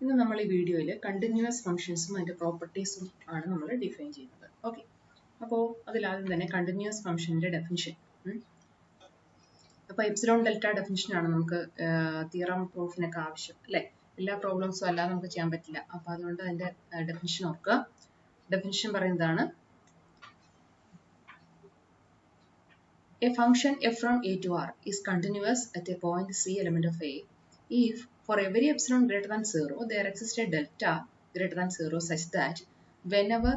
ഇന്ന് നമ്മൾ ഈ വീഡിയോയിൽ കണ്ടിന്യൂസ് ഫംഗ്ഷൻസും അതിന്റെ പ്രോപ്പർട്ടീസും ആണ് നമ്മൾ ഡിഫൈൻ ചെയ്യുന്നത്. ഓക്കെ, അപ്പോൾ അതിലാദ്യം തന്നെ കണ്ടിന്യൂസ് ഫംഗ്ഷന്റെ ഡെഫിനിഷൻ. അപ്പോൾ എപ്സിലോൺ ഡെൽറ്റ ഡെഫിനിഷൻ ആണ് നമുക്ക് തിയറം പ്രൂഫിനൊക്കെ ആവശ്യം അല്ലേ. എല്ലാ പ്രോബ്ലംസും അല്ലാതെ നമുക്ക് ചെയ്യാൻ പറ്റില്ല. അപ്പോൾ അതുകൊണ്ട് അതിന്റെ ഡെഫിനിഷൻ ഓർക്കുക. ഡെഫിനിഷൻ പറയുന്നതാണ് a function f from a to r is continuous at a point c element of a if for every epsilon greater than 0 there exists a delta greater than 0 such that whenever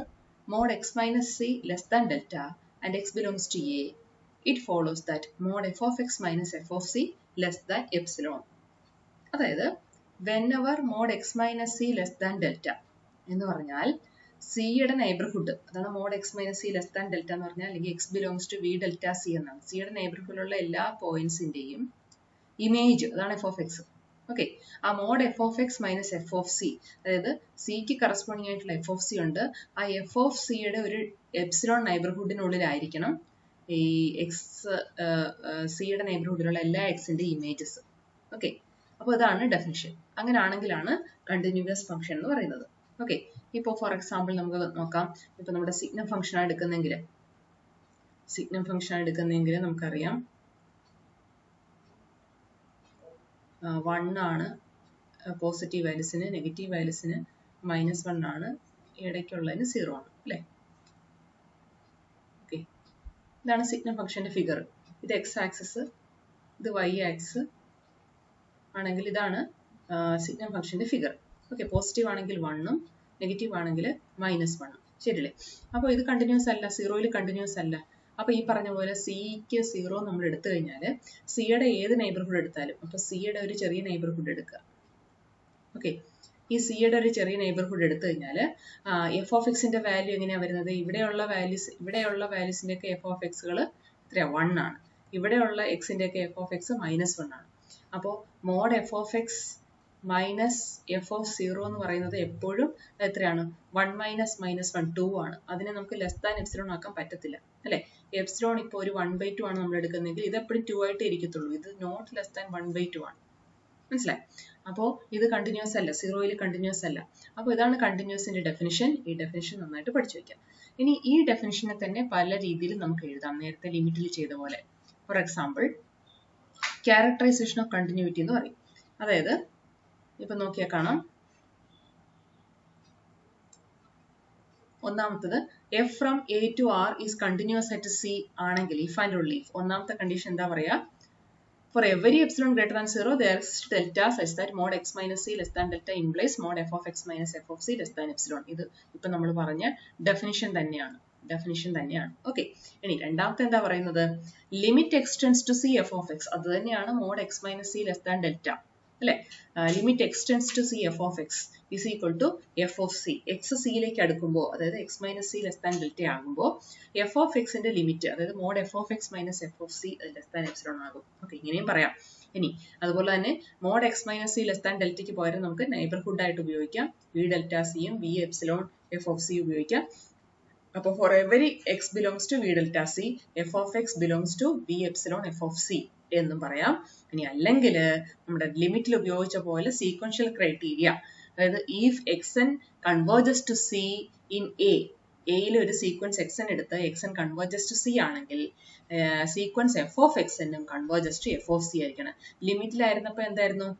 mod x minus c less than delta and x belongs to a, it follows that mod f of x minus f of c less than epsilon. അതായത് whenever mod x minus c less than delta എന്ന് പറഞ്ഞാൽ സിയുടെ neighbourhood, അതാണ് mod x minus c less than delta എന്ന് പറഞ്ഞാൽ, അല്ലെങ്കിൽ x belongs to V delta c എന്നാണ്. സിയുടെ നെയ്ബർഹുഡിലുള്ള എല്ലാ പോയിന്റ്സിന്റെയും ഇമേജ്, അതാണ് എഫ് ഓഫ് എക്സ്. ഓക്കെ, ആ mod f of x minus f of c, അതായത് സിക്ക് കറസ്പോണ്ടിങ് ആയിട്ടുള്ള എഫ് ഓഫ് സി ഉണ്ട്. ആ എഫ് ഓഫ് സിയുടെ ഒരു എപ്സിലോൺ നെയ്ബർഹുഡിനുള്ളിലായിരിക്കണം ഈ എക്സ് സിയുടെ നെയ്ബർഹുഡിലുള്ള എല്ലാ എക്സിന്റെ ഇമേജസ്. ഓക്കെ, അപ്പോൾ അതാണ് ഡെഫിനിഷൻ. അങ്ങനെ ആണെങ്കിലാണ് കണ്ടിന്യൂസ് ഫംഗ്ഷൻ എന്ന് പറയുന്നത്. ഓക്കെ, ഇപ്പോൾ ഫോർ എക്സാമ്പിൾ നമുക്ക് നോക്കാം. ഇപ്പൊ നമ്മുടെ സിഗ്നം ഫംഗ്ഷൻ എടുക്കുന്നെങ്കിൽ നമുക്കറിയാം 1 ആണ് പോസിറ്റീവ് വാല്യൂസിന്, നെഗറ്റീവ് വാല്യൂസിന് -1 ആണ്, ഇടയ്ക്കുള്ളതിന് 0 ആണ് അല്ലേ. ഓക്കെ, ഇതാണ് സിഗ്നം ഫംഗ്ഷന്റെ ഫിഗർ. ഇത് എക്സ് ആക്സിസ്, ഇത് വൈ ആക്സിസ് ആണെങ്കിൽ ഇതാണ് സിഗ്നം ഫംഗ്ഷന്റെ ഫിഗർ. ഓക്കെ, പോസിറ്റീവ് ആണെങ്കിൽ 1ഉം നെഗറ്റീവ് ആണെങ്കിൽ -1ഉം, ശരിയല്ലേ. അപ്പോൾ ഇത് കണ്ടിന്യൂസ് അല്ല, സീറോയിൽ കണ്ടിന്യൂസ് അല്ല. അപ്പൊ ഈ പറഞ്ഞ പോലെ സിക്ക് 0 നമ്മൾ എടുത്തു കഴിഞ്ഞാൽ സിയുടെ ഏത് നെയ്ബർഹുഡ് എടുത്താലും, അപ്പൊ സിയുടെ ഒരു ചെറിയ നെയ്ബർഹുഡ് എടുക്കുക. ഓക്കെ, ഈ സിയുടെ ഒരു ചെറിയ നെയ്ബർഹുഡ് എടുത്തു കഴിഞ്ഞാൽ എഫ് ഓഫ് എക്സിന്റെ വാല്യൂ എങ്ങനെയാ വരുന്നത്? ഇവിടെയുള്ള വാല്യൂസിന്റെ ഒക്കെ എഫ് ഓഫ് എക്സുകൾ എത്രയാ? 1 ആണ്. ഇവിടെയുള്ള എക്സിന്റെ ഒക്കെ എഫ് ഓഫ് എക്സ് -1 ആണ്. അപ്പോൾ mod f of x minus f of 0 എന്ന് പറയുന്നത് എപ്പോഴും എത്രയാണ്? 1 മൈനസ് -1 2 ആണ്. അതിനെ നമുക്ക് ലെസ് ദാൻ എപ്സിലോൺ ആക്കാൻ പറ്റത്തില്ല അല്ലെ. എപ്സിലോൺ ഇപ്പോൾ ഒരു 1/2 ആണ് നമ്മൾ എടുക്കുന്നതെങ്കിൽ ഇത് എപ്പോഴും 2 ആയിട്ട് ഇരിക്കത്തുള്ളൂ. ഇത് നോട്ട് ലെസ് ദാൻ 1/2 ആണ്. മനസ്സിലായി? അപ്പോൾ ഇത് കണ്ടിന്യൂസ് അല്ല, സീറോയിൽ കണ്ടിന്യൂസ് അല്ല. അപ്പോൾ ഇതാണ് കണ്ടിന്യൂസിന്റെ ഡെഫിനിഷൻ. ഈ ഡെഫിനിഷൻ നന്നായിട്ട് പഠിച്ചു വെക്കാം. ഇനി ഈ ഡെഫിനിഷനെ തന്നെ പല രീതിയിൽ നമുക്ക് എഴുതാം, നേരത്തെ ലിമിറ്റിൽ ചെയ്ത പോലെ. For example, characterisation of continuity എന്ന് പറയും. അതായത് ഇപ്പൊ നോക്കിയാൽ കാണാം, ഒന്നാമത്തത് f from A to R is continuous at c ആണെങ്കിൽ, ഇഫ് ആൻഡ് ഓൺലി ഇഫ്, ഒന്നാമത്തെ കണ്ടീഷൻ എന്താ പറയാ? For every epsilon greater than 0 there exists delta such that mod x minus c less than delta implies mod f of x minus f of c less than epsilon. ഇത് ഇപ്പൊ നമ്മൾ പറഞ്ഞ definition തന്നെയാണ്. Okay, ഇനി രണ്ടാമത്തെ എന്താ പറയുന്നത്? Limit x tends to c f of x, അത് തന്നെയാണ് mod x minus c less than delta അല്ലെ. Limit x tends to c f of x is equal to f of c. X സിയിലേക്ക് അടുക്കുമ്പോൾ, അതായത് x minus c less than delta ആകുമ്പോൾ f of എക്സിന്റെ limit, അതായത് mod f of x minus f of c less than epsilon ആകും. Okay, ഇങ്ങനെയും പറയാം. ഇനി അതുപോലെ തന്നെ mod x minus c less than ഡെൽറ്റയ്ക്ക് പകരം നമുക്ക് നെയ്ബർഹുഡ് ആയിട്ട് ഉപയോഗിക്കാം. വി ഡെൽറ്റ സിയും V epsilon f of c ഉപയോഗിക്കാം. അപ്പോൾ for every x belongs to V delta c f of x belongs to V epsilon f of c എന്നും പറയാം. ഇനി അല്ലെങ്കിൽ നമ്മുടെ ലിമിറ്റിൽ ഉപയോഗിച്ച പോലെ സീക്വൻഷ്യൽ ക്രൈറ്റീരിയ, അതായത് if x n converges to c in എയിൽ ഒരു സീക്വൻസ് എക്സ് എൻ എടുത്ത് x n converges to c ആണെങ്കിൽ സീക്വൻസ് എഫ് ഓഫ് എക്സ് എന്നും converges to f of c ആയിരിക്കണം. ലിമിറ്റിലായിരുന്നപ്പോ എന്തായിരുന്നു?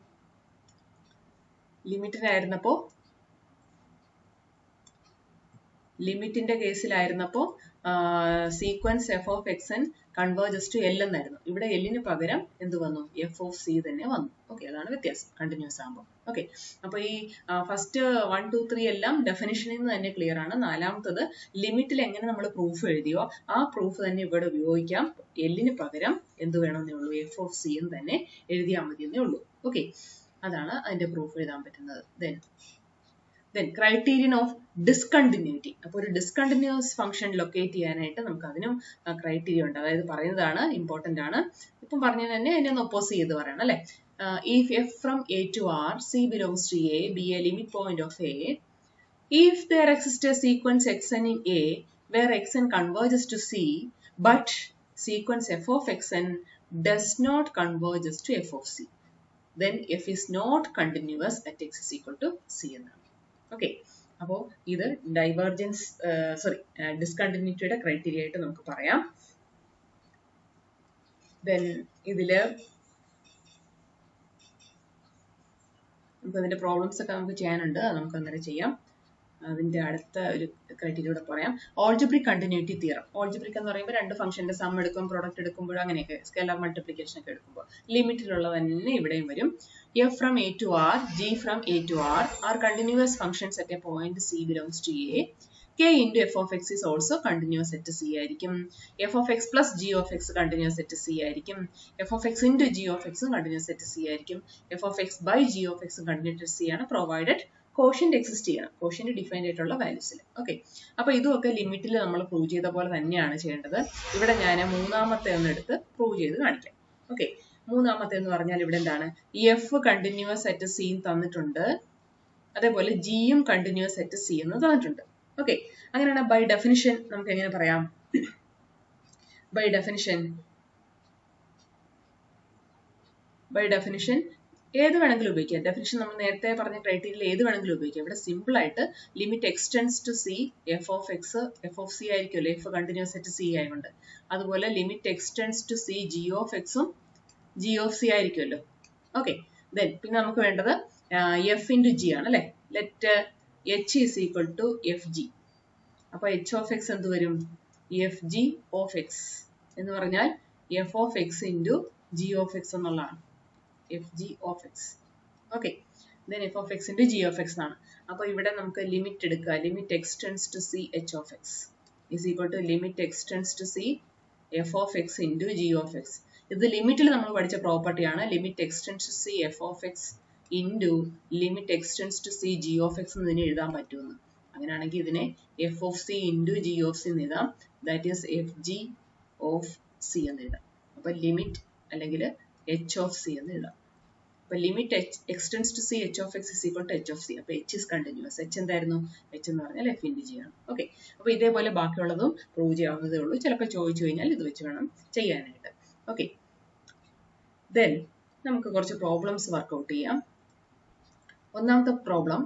ലിമിറ്റിന്റെ കേസിലായിരുന്നപ്പോ sequence f of x n converges to l എന്നായിരുന്നു. ഇവിടെ എല്ലിന് പകരം എന്ത് വന്നു? എഫ് ഓഫ് സി തന്നെ വന്നു. ഓക്കെ, അതാണ് വ്യത്യാസം കണ്ടിന്യൂസ് ആകുമ്പോൾ. ഓക്കെ, അപ്പൊ ഈ ഫസ്റ്റ് 1 2 3 എല്ലാം ഡെഫിനിഷനിൽ നിന്ന് തന്നെ ക്ലിയർ ആണ്. നാലാമത്തത് ലിമിറ്റിൽ എങ്ങനെ നമ്മൾ പ്രൂഫ് എഴുതിയോ ആ പ്രൂഫ് തന്നെ ഇവിടെ ഉപയോഗിക്കാം. എല്ലിന് പകരം എന്ത് വേണമെന്നേ ഉള്ളൂ? എഫ് ഓഫ് സി എന്ന് തന്നെ എഴുതിയാൽ മതി എന്നേ ഉള്ളൂ. ഓക്കെ, അതാണ് അതിന്റെ പ്രൂഫ് എഴുതാൻ പറ്റുന്നത്. Then criterion of discontinuity. അപ്പോൾ ഒരു ഡിസ്കണ്ടിന്യൂസ് ഫംഗ്ഷൻ ലൊക്കേറ്റ് ചെയ്യാനായിട്ട് നമുക്ക് അതിനും ക്രൈറ്റീരിയ ഉണ്ട്. അതായത് പറയുന്നതാണ്, ഇമ്പോർട്ടന്റ് ആണ്. ഇപ്പം പറഞ്ഞത് തന്നെ അതിനെ ഒന്ന് ഒപ്പോസ് ചെയ്ത് പറയണം അല്ലെ. If f from a to r, c belongs to a, be a limit point of a, if there exists a sequence xn in a where xn converges to c, but sequence f of xn does not converges to f of c. then f is not continuous at x is equal to c എന്നാണ്. Okay, അപ്പോൾ ഇത് divergence ഡിസ്കണ്ടിന്യൂറ്റിയുടെ criteria ആയിട്ട് നമുക്ക് പറയാം. Then ഇതില് നമുക്ക് അതിന്റെ problems ഒക്കെ നമുക്ക് ചെയ്യാനുണ്ട്, അത് നമുക്ക് അന്നേരം ചെയ്യാം. അതിന്റെ അടുത്ത ഒരു ക്രൈറ്റീരിയ കൂടെ പറയാം. Algebraic continuity theorem. ഓൾജിബ്രിക് എന്ന് പറയുമ്പോൾ രണ്ട് ഫംഗ്ഷന്റെ സം എടുക്കും, പ്രോഡക്റ്റ് എടുക്കുമ്പോൾ അങ്ങനെയൊക്കെ സ്കെയിലർ മൾട്ടിപ്ലിക്കേഷൻ ഒക്കെ എടുക്കുമ്പോൾ ലിമിറ്റിലുള്ളത് തന്നെ ഇവിടെയും വരും. f from a to r, g from a to r are continuous functions at a point c belongs to a. k into f of x is also continuous at c ആയിരിക്കും. f of x plus g of x continuous at c ആയിരിക്കും. f of x into g of x continuous at c ആയിരിക്കും. f of x by g of x continuous at c ആണ്, provided quotient exist ചെയ്യണം, quotient defined ആയിട്ടുള്ള വാല്യൂസിൽ. Okay, അപ്പൊ ഇതുമൊക്കെ ലിമിറ്റിൽ നമ്മൾ prove ചെയ്ത പോലെ തന്നെയാണ് ചെയ്യേണ്ടത്. ഇവിടെ ഞാൻ മൂന്നാമത്തെ ഒന്ന് എടുത്ത് പ്രൂവ് ചെയ്ത് കാണിക്കാം. ഓക്കെ, മൂന്നാമത്തെ എന്ന് പറഞ്ഞാൽ ഇവിടെ എന്താണ്, എഫ് കണ്ടിന്യൂസ് അറ്റ് സി തന്നിട്ടുണ്ട്, അതേപോലെ ജിയും കണ്ടിന്യൂസ് അറ്റ് സി എന്ന് തന്നിട്ടുണ്ട്. ഓക്കെ, അങ്ങനെയാണ് ബൈ ഡെഫിനിഷൻ നമുക്ക് എങ്ങനെ പറയാം? ബൈ ഡെഫിനിഷൻ ഏത് വേണമെങ്കിലും ഉപയോഗിക്കാം. ഡെഫിനിഷൻ നമ്മൾ നേരത്തെ പറഞ്ഞ ക്രൈറ്റീരിയയിൽ ഏത് വേണമെങ്കിലും ഉപയോഗിക്കാം. ഇവിടെ സിമ്പിൾ ആയിട്ട് limit x tends to c f of x f of c ആയിരിക്കുമല്ലോ, എഫ് കണ്ടിന്യൂസ് അറ്റ് സി ആയതുകൊണ്ട്. അതുപോലെ limit x tends to c g of എക്സും ജി ഓഫ് സി ആയിരിക്കുമല്ലോ. ഓക്കെ, ദെൻ പിന്നെ നമുക്ക് വേണ്ടത് എഫ് ഇൻറ്റു ജി ആണ് അല്ലെ. Let h is equal to f g. അപ്പൊ എച്ച് ഓഫ് എക്സ് എന്ത് വരും? എഫ് ജി ഓഫ് എക്സ് എന്ന് പറഞ്ഞാൽ f of x into g of x എന്നുള്ളതാണ്. F g of x. Okay, then f of x into g of x ആണ്. അപ്പൊ ഇവിടെ നമുക്ക് ലിമിറ്റ് എടുക്കുക. Limit x tends to c h of x is equal to limit x tends to c f of x into g of x. ഇത് ലിമിറ്റിൽ നമ്മൾ പഠിച്ച പ്രോപ്പർട്ടിയാണ്. Limit x tends to c f of x into limit x tends to c g of x എന്ന് ഇതിനെ എഴുതാൻ പറ്റുമെന്ന്. അങ്ങനെയാണെങ്കിൽ ഇതിനെ f of c into g of c എന്ന് എഴുതാം. That is F g of c എന്ന് എഴുതാം. അപ്പൊ ലിമിറ്റ് അല്ലെങ്കിൽ എച്ച് ഓഫ് സി എന്ന് എഴുതാം. അപ്പൊ limit x tends to c h of x is equal to h of c. അപ്പൊ എച്ച് ഇസ് കണ്ടിന്യൂസ്. എച്ച് എന്തായിരുന്നു? എച്ച് എന്ന് പറഞ്ഞാൽ എഫ് ഇൻറ്റു ജി ആണ്. ഓക്കെ, അപ്പൊ ഇതേപോലെ ബാക്കിയുള്ളതും പ്രൂവ് ചെയ്യാവുന്നതേ ഉള്ളൂ. ചിലപ്പോൾ ചോദിച്ചു കഴിഞ്ഞാൽ ഇത് വെച്ച് വേണം ചെയ്യാനായിട്ട്. ഓക്കെ, ദെൻ നമുക്ക് കുറച്ച് പ്രോബ്ലംസ് വർക്ക്ഔട്ട് ചെയ്യാം. ഒന്നാമത്തെ problem,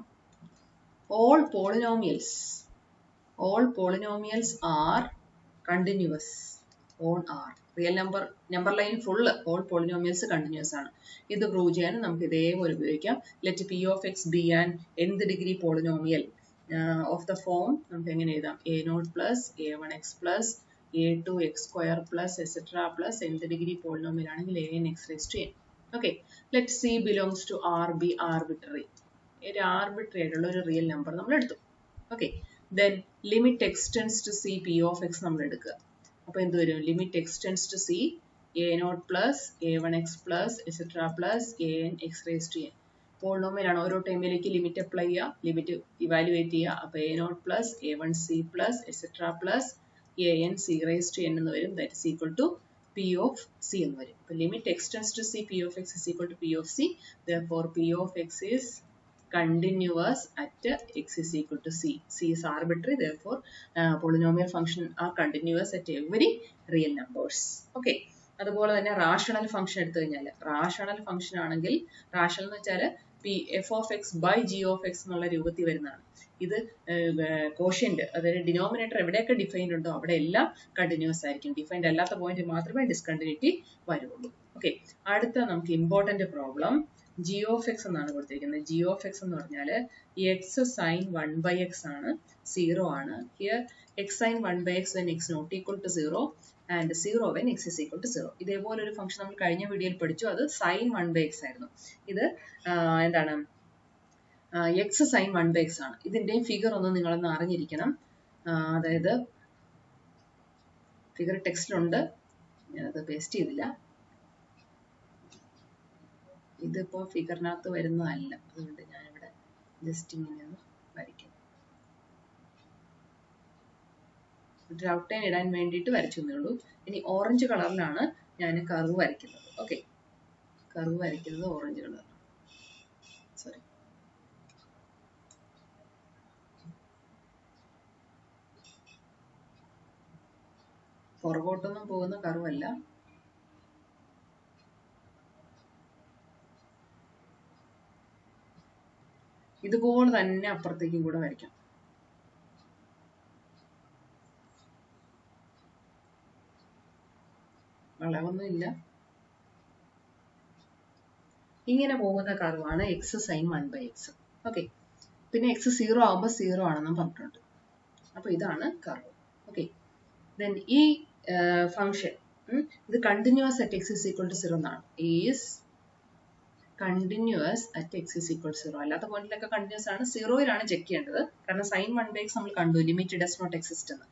all polynomials are continuous on R. Real number line full all polynomials continuous ആണ്. ഇത് പ്രൂവ് ചെയ്യാൻ നമുക്ക് ഇതേപോലെ ഉപയോഗിക്കാം. Let p of x be an nth degree polynomial of the form നമുക്ക് എങ്ങനെ എഴുതാം? a0 plus a1x plus a2x square plus etcetera plus nth degree polynomial ആണെങ്കിൽ an x raised to n. Okay, let c belongs to R be arbitrary. ഒരു arbitrary ആയിട്ടുള്ള ഒരു real number നമ്മൾ എടുത്തു. Okay, then limit x tends to c p of x നമ്മൾ എടുക്കുക. അപ്പൊ എന്ത് വരും? Limit x tends to C a0 plus a1x plus etcetera plus an x raised to n. Polynomial ആണ്, ഓരോ ടൈമിലേക്ക് ലിമിറ്റ് അപ്ലൈ ചെയ്യുക, ലിമിറ്റ് ഇവാലുവേറ്റ് ചെയ്യുക. അപ്പൊ a0 plus a1c plus etcetera plus an c raised to n എന്ന് വരും. That is equal to p of c എന്ന് വരും. അപ്പൊ limit x tends to c p of x is equal to p of c. Therefore p of x is continuous at x is equal to c. c is arbitrary, therefore polynomial function are continuous at every real numbers. Okay, അതുപോലെ തന്നെ rational function എടുത്തു കഴിഞ്ഞാൽ, rational function ആണെങ്കിൽ, rational എന്ന് വെച്ചാൽ p f of x by g of x എന്നുള്ള രൂപത്തിൽ വരുന്നതാണ്. ഇത് കോഷ്യന്റ്, അതായത് ഡിനോമിനേറ്റർ എവിടെയൊക്കെ ഡിഫൈൻഡ് ഉണ്ടോ അവിടെ എല്ലാം കണ്ടിന്യൂസ് ആയിരിക്കും. ഡിഫൈൻഡ് അല്ലാത്ത പോയിന്റ് മാത്രമേ ഡിസ്കണ്ടിന്യൂറ്റി വരുള്ളൂ. ഓക്കെ, അടുത്ത നമുക്ക് important problem G of X എന്നാണ് കൊടുത്തിരിക്കുന്നത്. ജി ഓഫ് എക്സ് എന്ന് പറഞ്ഞാൽ എക്സ് സൈൻ 1/x ആണ്, 0 ആണ്. Here x sine 1/x when x not equal to 0 and 0 when x is equal to 0. ഇതേപോലെ ഒരു ഫംഗ്ഷൻ നമ്മൾ കഴിഞ്ഞ വീഡിയോയിൽ പഠിച്ചു, അത് സൈൻ 1/x ആയിരുന്നു. ഇത് എന്താണ്? എക്സ് സൈൻ 1/x ആണ്. ഇതിന്റെയും ഫിഗർ ഒന്ന് നിങ്ങളൊന്ന് അറിഞ്ഞിരിക്കണം. അതായത് ഫിഗർ ടെക്സ്റ്റിലുണ്ട്, ഞാനത് പേസ്റ്റ് ചെയ്തില്ല. ഇതിപ്പോ ഫിഗറിനകത്ത് വരുന്നതല്ല, അതുകൊണ്ട് ഞാനിവിടെ ജസ്റ്റ് ഇങ്ങനെ ഒന്ന് വരയ്ക്കും. ഔട്ട്ലൈൻ ഇടാൻ വേണ്ടിയിട്ട് വരച്ചെന്നേ ഉള്ളൂ. ഇനി ഓറഞ്ച് കളറിലാണ് ഞാൻ കർവ് വരയ്ക്കുന്നത്. ഓക്കെ, കർവ് വരയ്ക്കുന്നത് ഓറഞ്ച് കളറിലാണ്. സോറി, പുറകോട്ടൊന്നും പോകുന്ന കർവല്ല. ഇതുപോലെ തന്നെ അപ്പുറത്തേക്കും കൂടെ വരയ്ക്കാം. വളവൊന്നുമില്ല. ഇങ്ങനെ പോകുന്ന കർവാണ് എക്സ് സൈൻ 1/x. ഓക്കെ, പിന്നെ എക്സ് 0 ആകുമ്പോൾ 0 ആണെന്നും പറഞ്ഞിട്ടുണ്ട്. അപ്പൊ ഇതാണ് കർവ്. ഓക്കെ, ദെൻ ഈ ഫംഗ്ഷൻ ഇത് continuous at x is equal to 0 എന്നാണ്. Is continuous at x is equal to 0. അല്ലാത്ത പോയിന്റിലൊക്കെ കണ്ടിന്യൂസ് ആണ്. 0-ലാണ് ചെക്ക് ചെയ്യേണ്ടത്. കാരണം സൈൻ 1/x നമ്മൾ കണ്ടു, ലിമിറ്റ് ഡസ് നോട്ട് എക്സിസ്റ്റ് എന്ന്.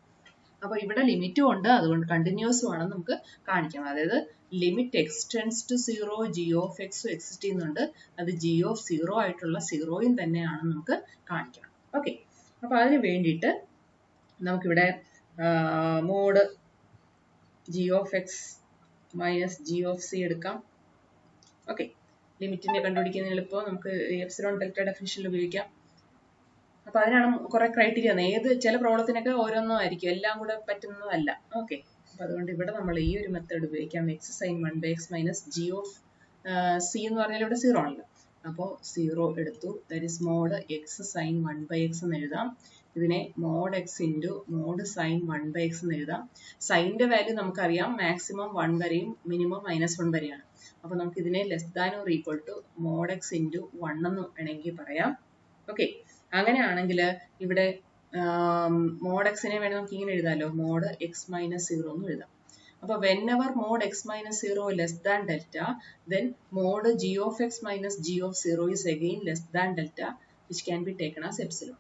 അപ്പൊ ഇവിടെ ലിമിറ്റും ഉണ്ട്, അതുകൊണ്ട് കണ്ടിന്യൂസും ആണെന്ന് നമുക്ക് കാണിക്കണം. അതായത് limit x tends to 0 g of എക്സും എക്സിസ്റ്റ് ചെയ്യുന്നുണ്ട്. അത് ജി ഓഫ് 0 ആയിട്ടുള്ള 0യും തന്നെയാണെന്ന് നമുക്ക് കാണിക്കണം. ഓക്കെ, അപ്പൊ അതിന് വേണ്ടിയിട്ട് നമുക്കിവിടെ mod g of x minus g of c എടുക്കാം. ഓക്കെ, ലിമിറ്റിനെ കണ്ടുപിടിക്കുന്ന എളുപ്പം നമുക്ക് എപ്സിലോൺ ഡെൽറ്റ ഡെഫിനിഷനിൽ ഉപയോഗിക്കാം. അപ്പൊ അതിനാണ് കുറെ ക്രൈറ്റീരിയ. ഏത് ചില പ്രോബ്ലത്തിനൊക്കെ ഓരോന്നും ആയിരിക്കും, എല്ലാം കൂടെ പറ്റുന്നതല്ല. ഓക്കെ, അപ്പൊ അതുകൊണ്ട് ഇവിടെ നമ്മൾ ഈ ഒരു മെത്തേഡ് ഉപയോഗിക്കാം. X sine 1/x minus g of c എന്ന് പറഞ്ഞാൽ ഇവിടെ 0 ആണല്ലോ. അപ്പോൾ 0 എടുത്തു. That is mod x sine 1/x എന്ന് എഴുതാം. ഇതിനെ mod x into mod sine 1/x എന്ന് എഴുതാം. സൈനിന്റെ വാല്യൂ നമുക്കറിയാം, മാക്സിമം 1 വരെയും മിനിമം -1 വരെയാണ്. അപ്പൊ നമുക്ക് ഇതിനെ less than or equal to mod x into 1 എന്ന് വേണമെങ്കിൽ പറയാം. ഓക്കെ, അങ്ങനെയാണെങ്കിൽ ഇവിടെ മോഡ് എക്സിനെ വേണമെങ്കിൽ നമുക്ക് ഇങ്ങനെ എഴുതാമല്ലോ, മോഡ് എക്സ് മൈനസ് 0 എന്ന് എഴുതാം. അപ്പൊ whenever mod x minus 0 less than delta, then mod g of x minus g of 0 is again less than delta, which can be taken as epsilon.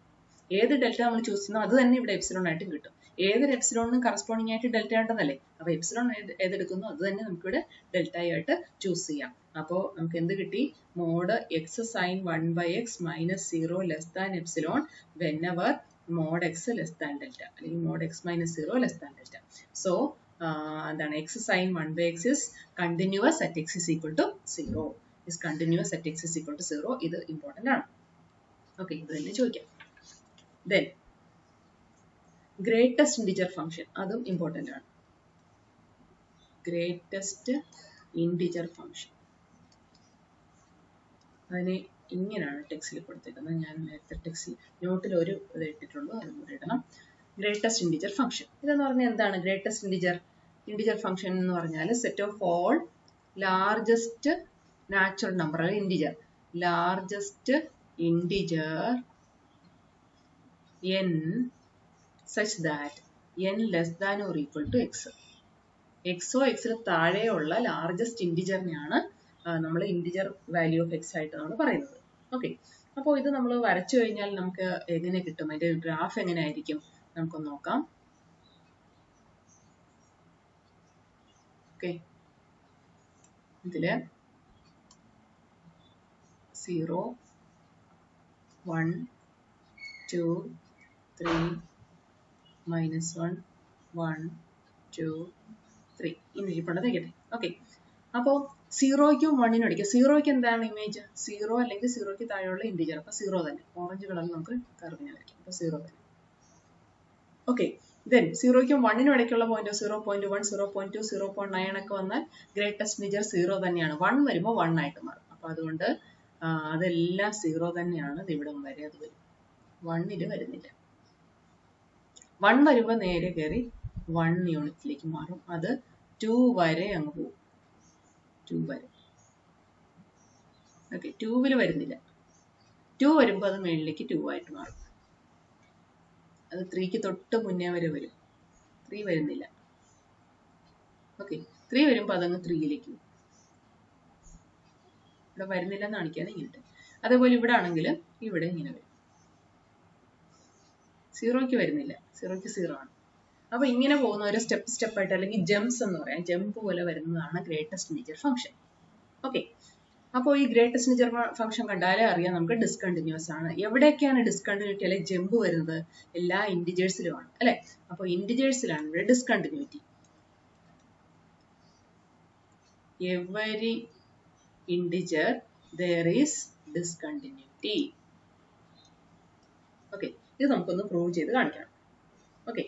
ഏത് delta നമ്മൾ choose ചെയ്യുന്നോ അത് തന്നെ ഇവിടെ epsilon ആയിട്ട് കിട്ടും. ഏതൊരു എപ്സിലോണിനും കറസ്പോണ്ടിങ് ആയിട്ട് ഡെൽറ്റ ഉണ്ടെന്നല്ലേ. അപ്പൊ എപ്സിലോൺ ഏതെടുക്കുന്നു അത് തന്നെ നമുക്കിവിടെ ഡെൽറ്റ ആയിട്ട് ചൂസ് ചെയ്യാം. അപ്പോൾ നമുക്ക് എന്ത് കിട്ടി? Mod x sine 1/x minus 0 less than epsilon whenever mod x less than delta, അല്ലെങ്കിൽ mod x minus 0 less than delta. So എന്താണ് x sine 1/x is continuous at x is equal to 0. is continuous at x is equal to 0. ഇത് important ആണ്. Okay, ഇത് തന്നെ ചോദിക്കാം. Then greatest integer function, അതും important ആണ്. greatest integer function അതിനെ ഇങ്ങനെയാണ് ടെക്സ്റ്റിൽ കൊടുത്തേക്കുന്നത്. ഞാൻ നേരത്തെ ടെക്സ്റ്റിൽ നോട്ടിൽ ഒരു ഇത് ഇട്ടിട്ടുള്ളൂ, അതുകൂടെ ഇടണം. ഗ്രേറ്റസ്റ്റ് ഇൻഡിജർ ഫംഗ്ഷൻ ഇതെന്ന് പറഞ്ഞാൽ എന്താണ്? ഗ്രേറ്റസ്റ്റ് ഇൻഡിജർ ഫംഗ്ഷൻ എന്ന് പറഞ്ഞാൽ set of all largest natural number അല്ലെങ്കിൽ integer, largest integer n such that n less than or equal to x. xോ എക്സിന് താഴെയുള്ള ലാർജസ്റ്റ് ഇൻഡിജറിനെയാണ് നമ്മൾ ഇൻഡിജർ വാല്യൂ ഓഫ് എക്സ് ആയിട്ട് നമ്മൾ പറയുന്നത്. ഓക്കെ, അപ്പോൾ ഇത് നമ്മൾ വരച്ചു കഴിഞ്ഞാൽ നമുക്ക് എങ്ങനെ കിട്ടും? അതിന്റെ ഗ്രാഫ് എങ്ങനെ ആയിരിക്കും നമുക്കൊന്ന് നോക്കാം. ഓക്കെ, ഇതില് 0 1 2 3 -1 1 2 3 ഇങ്ങനെ ഇരിപ്പുണ്ടത് കേട്ടെ. ഓക്കെ, അപ്പോൾ 0ക്കും 1നും അടിക്കുക. 0ക്ക് എന്താണ് ഇമേജ്? 0 അല്ലെങ്കിൽ 0ക്ക് താഴെയുള്ള ഇൻഡിജർ. അപ്പൊ 0 തന്നെ. ഓറഞ്ച് കളറിൽ നമുക്ക് കർവിനെ വരയ്ക്കാം. അപ്പൊ 0 തന്നെ. ഓക്കെ, ദെൻ 0ക്കും 1നും ഇടയ്ക്കുള്ള പോയിന്റ് 0.1 0.2 0.9 ഒക്കെ വന്നാൽ ഗ്രേറ്റസ്റ്റ് ഇൻഡിജർ 0 തന്നെയാണ്. 1 വരുമ്പോൾ 1 ആയിട്ട് മാറും. അപ്പൊ അതുകൊണ്ട് അതെല്ലാം 0 തന്നെയാണ്. ഇത് ഇവിടെ വരെ അത് വരും. 1ൽ വരുന്നില്ല. 1 വരുമ്പോൾ നേരെ കയറി 1 യൂണിറ്റിലേക്ക് മാറും. അത് 2 വരെ അങ്ങ് പോകും. 2 വരെ. ഓക്കെ, 2ൽ വരുന്നില്ല. 2 വരുമ്പോൾ അത് മേളിലേക്ക് 2 ആയിട്ട് മാറും. അത് 3ക്ക് തൊട്ട് മുന്നേ വരെ വരും. 3 വരുന്നില്ല. ഓക്കെ, 3 വരുമ്പോൾ അതങ്ങ് 3ലേക്ക് പോകും. ഇവിടെ വരുന്നില്ല എന്ന് കാണിക്കാൻ ഇങ്ങനെ. അതേപോലെ ഇവിടെ ആണെങ്കിൽ ഇവിടെ ഇങ്ങനെ വരും. 0ക്ക് വരുന്നില്ല. 0ക്ക് 0 ആണ്. അപ്പൊ ഇങ്ങനെ പോകുന്ന ഒരു സ്റ്റെപ്പ് ആയിട്ട് അല്ലെങ്കിൽ ജംപ്സ് എന്ന് പറയാം, ജമ്പ് പോലെ വരുന്നതാണ് ഗ്രേറ്റസ്റ്റ് ഇൻഡിജർ ഫംഗ്ഷൻ. ഓക്കെ, അപ്പോൾ ഈ ഗ്രേറ്റസ്റ്റ് ഇൻഡിജർ ഫംഗ്ഷൻ കണ്ടാലേ അറിയാം നമുക്ക് ഡിസ്കണ്ടിന്യൂസ് ആണ്. എവിടെയൊക്കെയാണ് ഡിസ്കണ്ടിന്യൂറ്റി അല്ലെങ്കിൽ ജമ്പ് വരുന്നത്? എല്ലാ ഇൻഡിജേഴ്സിലുമാണ് അല്ലെ. അപ്പോൾ ഇൻഡിജേഴ്സിലാണ് ഇവിടെ discontinuity. Every integer there is discontinuity. Okay, ഇത് നമുക്കൊന്ന് പ്രൂവ് ചെയ്ത് കാണിക്കണം. ഓക്കെ,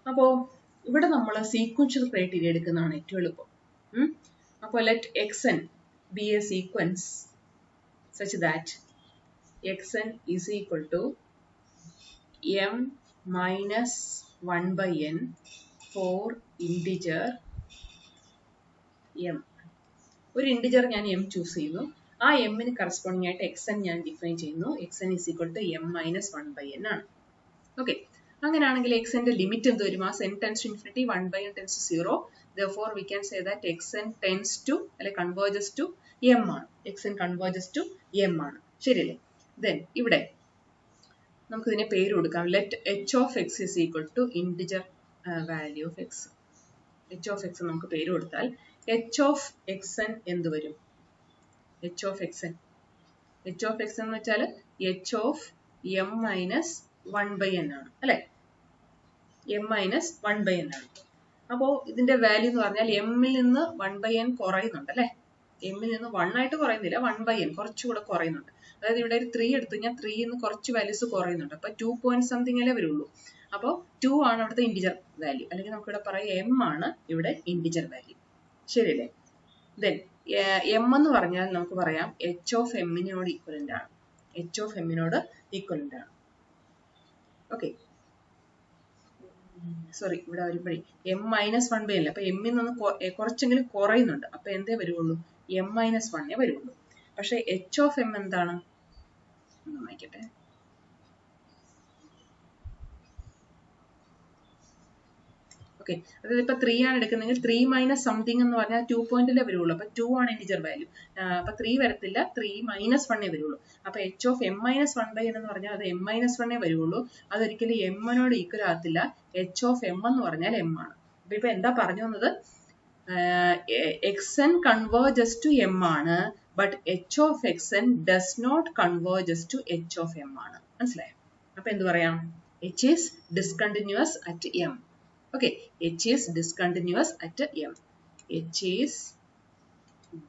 അപ്പോൾ ഇവിടെ നമ്മൾ സീക്വൻഷ്യൽ ക്രൈറ്റീരിയ എടുക്കുന്നതാണ് ഏറ്റവും എളുപ്പം. അപ്പോൾ let xn be a sequence such that xn is equal to m minus 1 by n for integer m. ഒരു ഇൻഡിജർ ഞാൻ m ചൂസ് ചെയ്യുന്നു. ആ mന് കറസ്പോണ്ടിങ് ആയിട്ട് xn ഞാൻ ഡിഫൈൻ ചെയ്യുന്നു. xn is equal to m minus 1 by n ആണ്. Okay, അങ്ങനെയാണെങ്കിൽ xന്റെ limit എന്ത് വരും? as n tends to infinity 1 by n tends to 0. Therefore we can say that xn tends to അല്ലെ converges to m ആണ്. xn converges to m ആണ്. ശരിയല്ലേ? Then ഇവിടെ നമുക്ക് ഇതിനെ പേര് കൊടുക്കാം. let h of x is equal to integer value of x. h of x നമുക്ക് പേര് കൊടുത്താൽ h of xn എന്ത് വരും? h of xn എന്ന് വെച്ചാൽ h of m minus 1 by n ആണ് അല്ലെ? m minus 1 by n ആണ്. അപ്പോൾ ഇതിന്റെ വാല്യൂ എന്ന് പറഞ്ഞാൽ m ൽ നിന്ന് 1 by n കുറയുന്നുണ്ട് അല്ലെ? m ൽ നിന്ന് 1 ആയിട്ട് കുറയുന്നില്ല, 1 by n കുറച്ചുകൂടെ കുറയുന്നുണ്ട്. അതായത് ഇവിടെ ഒരു 3 എടുത്തു കഴിഞ്ഞാൽ 3 ന്ന് കുറച്ച് വാല്യൂസ് കുറയുന്നുണ്ട്. അപ്പോൾ 2 പോയിന്റ് സംതിങ് അല്ലേ വരുള്ളൂ. അപ്പോൾ 2 ആണ് അവിടുത്തെ ഇൻഡിജർ വാല്യൂ, അല്ലെങ്കിൽ നമുക്ക് ഇവിടെ പറയാം m ആണ് ഇവിടെ ഇൻഡിജർ വാല്യൂ. ശരിയല്ലേ? ദെൻ m എന്ന് പറഞ്ഞാൽ നമുക്ക് പറയാം h of m നോട് ഈക്വലന്റ് ആണ്. h of m നോട് ഈക്വലന്റ് ആണ്. ഓക്കെ, സോറി, ഇവിടെ വരുമ്പോഴേ m മൈനസ് 1 ബൈ അല്ല, അപ്പൊ m ൽ നിന്ന് കുറച്ചെങ്കിലും കുറയുന്നുണ്ട്. അപ്പൊ എന്തേ വരുള്ളൂ? m മൈനസ് 1 വരുള്ളൂ. പക്ഷെ h of m എന്താണ്? ഒന്ന് വായിക്കട്ടെ. ഓക്കെ, അതായത് ഇപ്പൊ 3 ആണ് എടുക്കുന്നതെങ്കിൽ 3 മൈനസ് സംതിങ് എന്ന് പറഞ്ഞാൽ 2 പോയിന്റിലേ വരുള്ളൂ. അപ്പൊ 2 ആണ് ഇൻഡിജർ വാല്യൂ. അപ്പൊ 3 വരത്തില്ല, 3 മൈനസ് 1 വരുള്ളൂ. അപ്പൊ h of m minus 1 by എന്ന് പറഞ്ഞാൽ അത് m മൈനസ് 1 വരുള്ളൂ. അതൊരിക്കലും m നോട് ഈക്വൽ ആകത്തില്ല. h of m എന്ന് പറഞ്ഞാൽ m ആണ്. അപ്പൊ ഇപ്പൊ എന്താ പറഞ്ഞു വന്നത്? xn converges to m ആണ്, but h of xn does not converges to h of m ആണ്. മനസ്സിലായോ? അപ്പൊ എന്ത് പറയാം? h is discontinuous at m. Okay, h is discontinuous at m. h is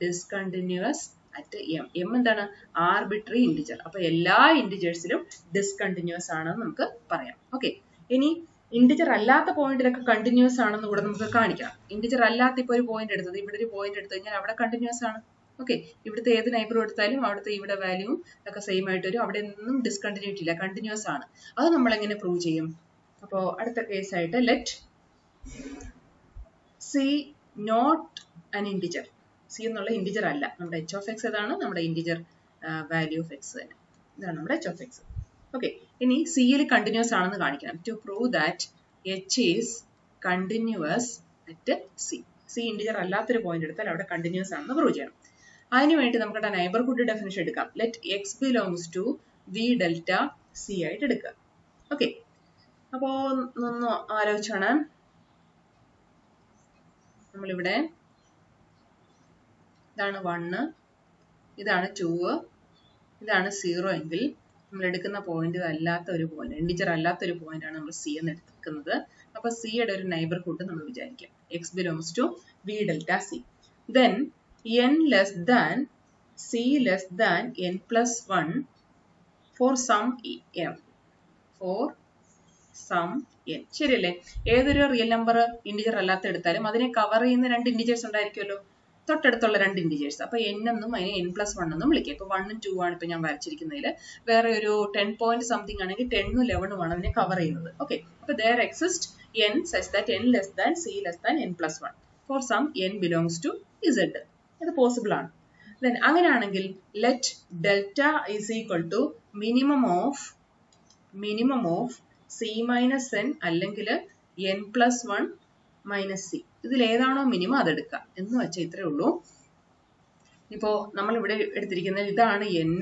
discontinuous at m. m എന്താണ്? Arbitrary integer. അപ്പൊ എല്ലാ ഇൻഡിജേഴ്സിലും discontinuous ആണെന്ന് നമുക്ക് പറയാം. ഓക്കെ, ഇനി ഇൻഡിജർ അല്ലാത്ത പോയിന്റിലൊക്കെ കണ്ടിന്യൂസ് ആണെന്ന് കൂടെ നമുക്ക് കാണിക്കാം. ഇൻഡിജർ അല്ലാത്ത ഇപ്പൊ ഒരു പോയിന്റ് എടുത്തത്, ഇവിടെ ഒരു പോയിന്റ് എടുത്തു കഴിഞ്ഞാൽ അവിടെ കണ്ടിന്യൂസ് ആണ്. ഓക്കെ, ഇവിടുത്തെ ഏത് നൈബർ എടുത്താലും അവിടുത്തെ ഇവിടെ വാല്യൂ ഒക്കെ സെയിം ആയിട്ട് വരും. അവിടെ ഒന്നും ഡിസ്കണ്ടിന്യൂറ്റി ഇല്ല, കണ്ടിന്യൂസ് ആണ്. അത് നമ്മൾ എങ്ങനെ പ്രൂവ് ചെയ്യും? അപ്പോൾ അടുത്ത കേസ് ആയിട്ട് let c not an integer. c എന്നുള്ള ഇൻഡിജർ അല്ല. നമ്മുടെ h of x ഏതാണ്? നമ്മുടെ ഇൻഡിജർ വാല്യൂ ഓഫ് x തന്നെ. ഇതാണ് നമ്മുടെ h of x. ഓക്കെ, ഇനി c യിൽ കണ്ടിന്യൂസ് ആണെന്ന് കാണിക്കണം. To prove that h is continuous at c. c integer അല്ലാത്തൊരു പോയിന്റ് എടുത്താൽ അവിടെ കണ്ടിന്യൂസ് ആണെന്ന് പ്രൂവ് ചെയ്യണം. അതിനുവേണ്ടി നമുക്ക് നൈബർഹുഡ് ഡെഫിനിഷൻ എടുക്കാം. Let x belongs to v delta c ആയിട്ട് എടുക്കുക. ഓക്കെ, അപ്പോ ഒന്ന് ആലോചിച്ചാണ് നമ്മളിവിടെ ഇതാണ് 1, ഇതാണ് 2, ഇതാണ് 0 എങ്കിൽ നമ്മൾ എടുക്കുന്ന പോയിന്റ് അല്ലാത്ത ഒരു പോയിന്റ്, ഇൻഡിജർ അല്ലാത്ത ഒരു പോയിന്റ് ആണ് നമ്മൾ c എന്ന് എടുക്കുന്നത്. അപ്പൊ c യുടെ ഒരു നൈബർഹുഡ് നമ്മൾ വിചാരിക്കാം x belongs to v delta c. Then n less than c less than n plus 1 for some m. For some n. ശരിയല്ലേ? ഏതൊരു റിയൽ നമ്പർ ഇൻഡിജർ അല്ലാത്ത എടുത്താലും അതിനെ കവർ ചെയ്യുന്ന രണ്ട് ഇൻഡിജേഴ്സ് ഉണ്ടായിരിക്കുമല്ലോ, തൊട്ടടുത്തുള്ള രണ്ട് ഇൻഡിജേഴ്സ്. അപ്പൊ n എന്നും അതിനെ n plus 1 എന്നും വിളിക്കുക. ഇപ്പൊ 1 ഉം 2 ആണ് ഇപ്പൊ ഞാൻ വരച്ചിരിക്കുന്നതിൽ. വേറെ ഒരു 10 പോയിന്റ് സംതിങ് ആണെങ്കിൽ 10 ഉം 11 ആണ് അതിനെ കവർ ചെയ്യുന്നത്. ഓക്കെ, അപ്പൊ there exist n such that n less than c less than n plus 1 for some n belongs to z. ഇത് പോസിബിൾ ആണ്. Then അങ്ങനെയാണെങ്കിൽ let delta is equal to minimum of c minus n അല്ലെങ്കിൽ n plus 1 minus c. ഇതിൽ ഏതാണോ minimum അതെടുക്കുക എന്ന് വെച്ചാൽ ഇത്രേ ഉള്ളൂ. ഇപ്പോ നമ്മൾ ഇവിടെ എടുത്തിരിക്കുന്നത് ഇതാണ് n,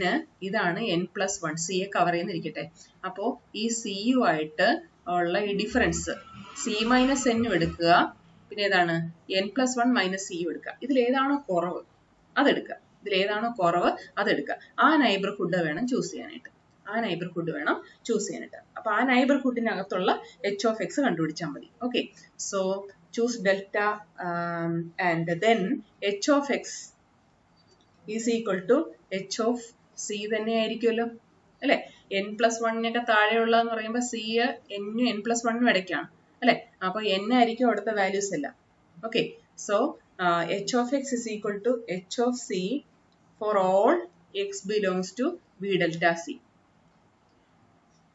ഇതാണ് n plus 1, c യെ കവർ ചെയ്യുന്നിരിക്കട്ടെ. അപ്പോ ഈ c യുമായിട്ട് ഉള്ള ഈ ഡിഫറൻസ് c minus n എടുക്കുക, പിന്നെ ഏതാണ് n plus 1 minus c എടുക്കുക. ഇതിൽ ഏതാണോ കുറവ് അതെടുക്കുക. ആ നൈബർഹുഡ് വേണം ചൂസ് ചെയ്യാനായിട്ട്. അപ്പൊ ആ നൈബർഹുഡിനകത്തുള്ള h of x കണ്ടുപിടിച്ചാൽ മതി. Okay, so choose delta and then h of x is equal to h of c തന്നെ ആയിരിക്കുമല്ലോ അല്ലെ? n plus 1 താഴെയുള്ളതെന്ന് പറയുമ്പോൾ c n n plus 1 ഇടയ്ക്കാണ് അല്ലെ? അപ്പൊ n ആയിരിക്കും അവിടുത്തെ വാല്യൂസ് എല്ലാം. Okay, so h of x is equal to h of c for all x belongs to v delta c.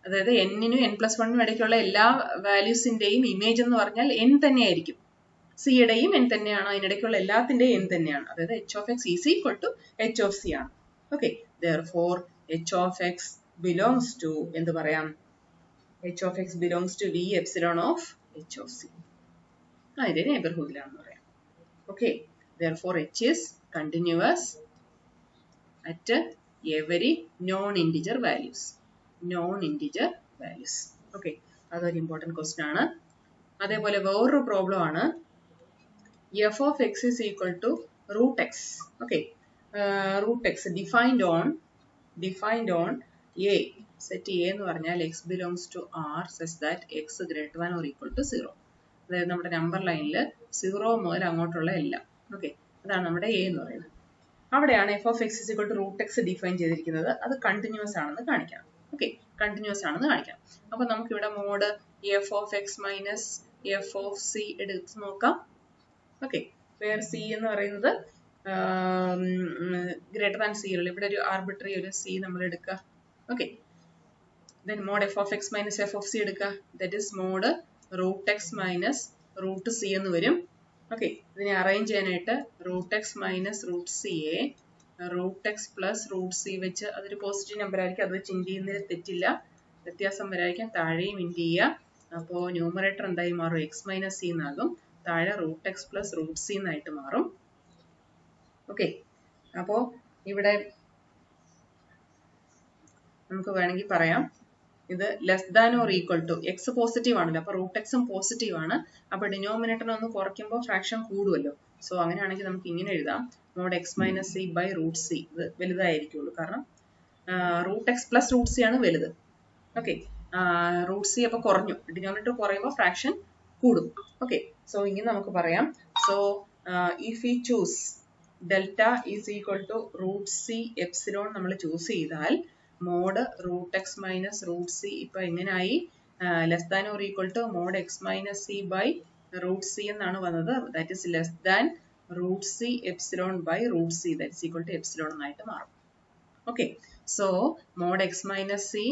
അതായത് n-നും n+1-നും ഇടയ്ക്കുള്ള എല്ലാ വാല്യൂസിന്റെയും ഇമേജ് എന്ന് പറഞ്ഞാൽ n തന്നെയായിരിക്കും. സിയുടെയും n തന്നെയാണ്, അതിനിടയ്ക്കുള്ള എല്ലാത്തിന്റെയും n തന്നെയാണ്. അതായത് h of x is equal to h of c ആണ്. Okay, therefore h of x belongs to എന്ത് പറയാം, h of x belongs to v epsilon of h of c. അതിന്റെ നെയ്ബർഹുഡിലാണെന്ന് പറയാം. Okay, therefore h is continuous at every non-integer values. Non-integer values. Okay, അതൊരു important question ആണ്. അതേപോലെ വേറൊരു problem ആണ് f of x is equal to root x. Okay, root x defined on a. Set a എന്ന് പറഞ്ഞാൽ x belongs to r such that x greater than or equal to 0. അതായത് നമ്മുടെ number ലൈനിൽ 0 മുതൽ അങ്ങോട്ടുള്ള എല്ലാം. ഓക്കെ, അതാണ് നമ്മുടെ a എന്ന് പറയുന്നത്. അവിടെയാണ് f of x is equal to root x define ചെയ്തിരിക്കുന്നത്. അത് കണ്ടിന്യൂസ് ആണെന്ന് കാണിക്കാം. ഓക്കെ, കണ്ടിന്യൂസ് ആണെന്ന് കാണിക്കാം. അപ്പൊ നമുക്ക് ഇവിടെ mode f of x minus f of c എടുത്ത് നോക്കാം. ഓക്കെ, വേർ c എന്ന് പറയുന്നത് ഗ്രേറ്റർ ദാൻ 0. ഇവിടെ ഒരു ആർബിട്രറി ഒരു c നമ്മൾ എടുക്കുക. Okay, then mod f of x minus f of c എടുക്കുക. that is mod root x minus root c എന്ന് വരും. ഓക്കെ, ഇതിനെ അറേഞ്ച് ചെയ്യാനായിട്ട് root x minus root c യെ root x plus root c വെച്ച്, അതൊരു പോസിറ്റീവ് നമ്പർ ആയിരിക്കും, അത് വെച്ച് ഇൻഡ് ചെയ്യുന്നതിൽ തെറ്റില്ല, വ്യത്യാസം വരായിരിക്കും. താഴെയും ഇൻഡ് ചെയ്യുക. അപ്പോൾ ന്യൂമറേറ്റർ എന്തായി മാറും, x minus c എന്നാകും. താഴെ root x plus root c എന്നായിട്ട് മാറും. ഓക്കെ, അപ്പോൾ ഇവിടെ നമുക്ക് വേണമെങ്കിൽ പറയാം ഇത് less than or equal to, x positive ആണല്ലോ, അപ്പൊ റൂട്ട് എക്സും പോസിറ്റീവ് ആണ്. അപ്പൊ ഡിനോമിനേറ്ററിനെ ഒന്ന് കുറയ്ക്കുമ്പോൾ ഫ്രാക്ഷൻ കൂടുമല്ലോ. സോ അങ്ങനെയാണെങ്കിൽ നമുക്ക് ഇങ്ങനെ എഴുതാം, mod x minus c by root c. ഇത് വലുതായിരിക്കുള്ളൂ, കാരണം root x plus root c ആണ് വലുത്. ഓക്കെ, റൂട്ട് സി അപ്പൊ കുറഞ്ഞു, ഡിനോമിനേറ്റർ കുറയുമ്പോൾ ഫ്രാക്ഷൻ കൂടും. ഓക്കെ, സോ ഇങ്ങനെ നമുക്ക് പറയാം. So if we choose delta is equal to root c epsilon നമ്മൾ ചൂസ് ചെയ്താൽ mod root x minus root c ഇപ്പൊ എങ്ങനെയായി, less than or equal to mod x minus c by root c എന്നാണ് വന്നത്. That is less than root c epsilon by root c, that is equal to epsilon എന്നായിട്ട് മാറും. Okay, so mod x minus c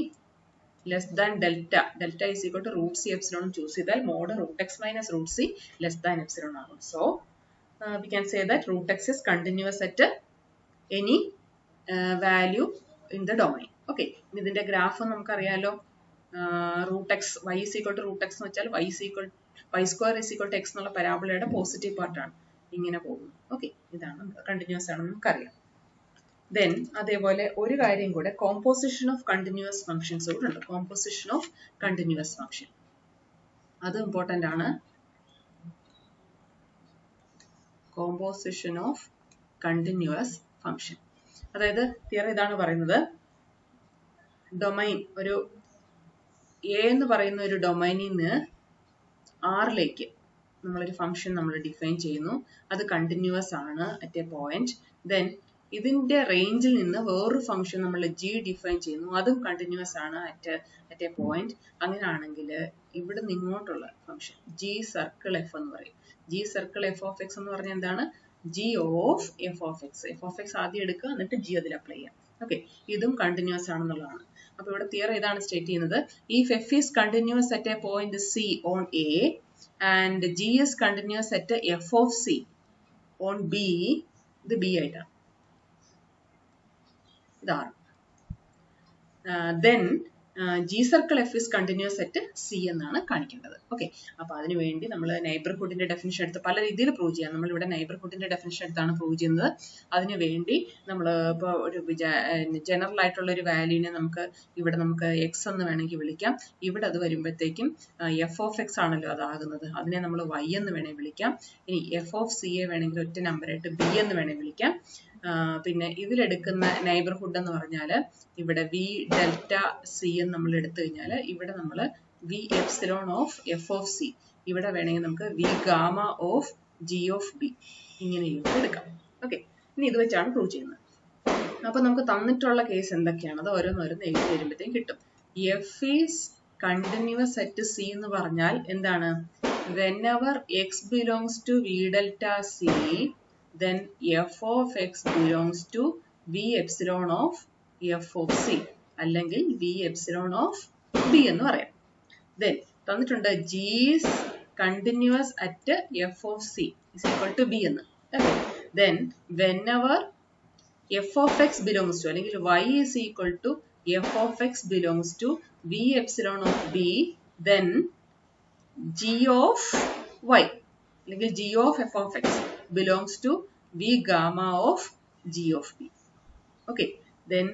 less than delta, delta is equal to root c epsilon choose ചെയ്താൽ mod root x minus root c less than epsilon ആകും. So we can say that root x is continuous at any value in the domain. Okay, ഇതിന്റെ graph നമുക്കറിയാലോ, root x y is equal to root x എന്ന് വെച്ചാൽ y square is equal to x എന്നുള്ള പരാബോളയുടെ positive പാർട്ടാണ്, ഇങ്ങനെ പോകുന്നു. Okay, ഇതാണ് കണ്ടിന്യൂസ് ആണെന്ന് നമുക്കറിയാം. ദെൻ അതേപോലെ ഒരു കാര്യം കൂടെ, കോമ്പോസിഷൻ ഓഫ് കണ്ടിന്യൂസ് ഫംഗ്ഷൻസ് കൂടെ ഉണ്ട്. കോമ്പോസിഷൻ ഓഫ് കണ്ടിന്യൂസ് ഫംഗ്ഷൻ അത് ഇമ്പോർട്ടൻ്റ് ആണ്. കോമ്പോസിഷൻ ഓഫ് കണ്ടിന്യൂസ് ഫംഗ്ഷൻ, അതായത് തിയറി ഇതാണ് പറയുന്നത്, ഡൊമൈൻ ഒരു എ എന്ന് പറയുന്ന ഒരു ഡൊമൈനിൽ നിന്ന് ആറിലേക്ക് നമ്മളൊരു ഫംഗ്ഷൻ നമ്മൾ ഡിഫൈൻ ചെയ്യുന്നു. അത് കണ്ടിന്യൂസ് ആണ് അറ്റ് എ പോയിന്റ്. ദെൻ ഇതിന്റെ റേഞ്ചിൽ നിന്ന് വേറൊരു ഫംഗ്ഷൻ നമ്മൾ ജി ഡിഫൈൻ ചെയ്യുന്നു, അതും കണ്ടിന്യൂസ് ആണ് അറ്റ് എ പോയിന്റ്. അങ്ങനെയാണെങ്കിൽ ഇവിടെ നിന്ന് ഇങ്ങോട്ടുള്ള ഫംഗ്ഷൻ ജി സർക്കിൾ എഫ് എന്ന് പറയും. G circle F of x എന്ന് പറഞ്ഞാൽ എന്താണ്, G of f of x. F of X ആദ്യം എടുക്കുക, എന്നിട്ട് ജി അതിൽ അപ്ലൈ ചെയ്യാം. ഓക്കെ, ഇതും കണ്ടിന്യൂസ് ആണെന്നുള്ളതാണ്. അപ്പൊ ഇവിടെ തിയറി ഇതാണ് സ്റ്റേറ്റ് ചെയ്യുന്നത്, if F is continuous at A point C on A and G is continuous at F of C on B, ഇത് ബി ആയിട്ടാണ്, ഇതാണ്. Then G circle F is continuous at C എന്നാണ് കാണിക്കേണ്ടത്. Okay, അപ്പൊ അതിനു വേണ്ടി നമ്മൾ നൈബർഹുഡിന്റെ ഡെഫിനിഷൻ എടുത്ത് പല രീതിയിൽ പ്രൂവ് ചെയ്യാം. നമ്മൾ ഇവിടെ നൈബർഹുഡിന്റെ ഡെഫിനിഷൻ എടുത്താണ് പ്രൂവ് ചെയ്യുന്നത്. അതിനു വേണ്ടി നമ്മൾ ഇപ്പോൾ ഒരു ജനറൽ ആയിട്ടുള്ള ഒരു വാല്യൂവിനെ നമുക്ക് എക്സ് എന്ന് വേണമെങ്കിൽ വിളിക്കാം. ഇവിടെ അത് വരുമ്പോഴത്തേക്കും എഫ് ഓഫ് എക്സ് ആണല്ലോ അതാകുന്നത്, അതിനെ നമ്മൾ വൈ എന്ന് വേണമെങ്കിൽ വിളിക്കാം. ഇനി എഫ് ഓഫ് സി എ വേണമെങ്കിൽ ഒറ്റ നമ്പറായിട്ട് ബി എന്ന് വേണമെങ്കിൽ വിളിക്കാം. പിന്നെ ഇതിലെടുക്കുന്ന നൈബർഹുഡ് എന്ന് പറഞ്ഞാൽ ഇവിടെ വി ഡെൽറ്റ സി എന്ന് നമ്മൾ എടുത്തു കഴിഞ്ഞാൽ ഇവിടെ നമ്മൾ v epsilon of f of c, ഇവിടെ വേണമെങ്കിൽ നമുക്ക് v gamma of g of b, ഇങ്ങനെയും എടുക്കാം. ഓക്കെ, ഇനി ഇത് വെച്ചാണ് പ്രൂവ് ചെയ്യുന്നത്. അപ്പൊ നമുക്ക് തന്നിട്ടുള്ള കേസ് എന്തൊക്കെയാണ് അത് ഓരോന്നോരോന്ന് എഴുതി വരുമ്പോഴത്തേക്കും കിട്ടും. F is continuous at C എന്ന് പറഞ്ഞാൽ എന്താണ്, whenever x belongs to v delta c, then f of x belongs to v epsilon of f of c, അല്ലെങ്കിൽ v epsilon of B എന്ന് പറയാം. Then തന്നിട്ടുണ്ട് G is continuous at f of c is equal to B എന്ന്. Okay. Then whenever f of x belongs to അല്ലെങ്കിൽ y is equal to f of x belongs to v epsilon of b, then g of y അല്ലെങ്കിൽ g of f of x belongs to v gamma of g of b. Okay. Then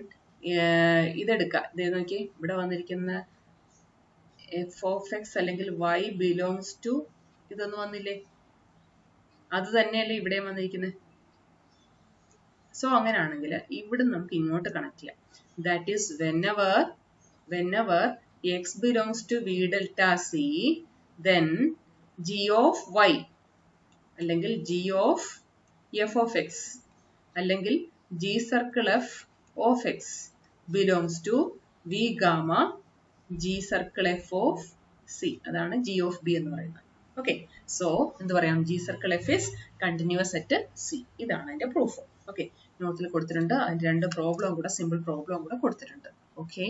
ഇതെടുക്കാം. ഇത് നോക്കി ഇവിടെ വന്നിരിക്കുന്ന f of x അല്ലെങ്കിൽ y belongs to ഇതൊന്നും വന്നില്ലേ? അത് തന്നെയല്ലേ ഇവിടെ വന്നിരിക്കുന്നത്. സോ അങ്ങനെയാണെങ്കിൽ ഇവിടെ നമുക്ക് ഇങ്ങോട്ട് കണക്ട് ചെയ്യാം. That is whenever x belongs to v delta c, then g of y അല്ലെങ്കിൽ g of f of x അല്ലെങ്കിൽ g circle f of x belongs to v gamma g circle f of c. അതാണ് g of b എന്ന് പറയുന്നത്. Okay. So എന്ത് പറയാം? g circle f is continuous at c. ഇതാണ് അതിന്റെ proof. Okay. നോട്ടിൽ കൊടുത്തിട്ടുണ്ട്. അതിന്റെ രണ്ട് പ്രോബ്ലം കൂടെ സിമ്പിൾ പ്രോബ്ലം കൂടെ കൊടുത്തിട്ടുണ്ട്. Okay.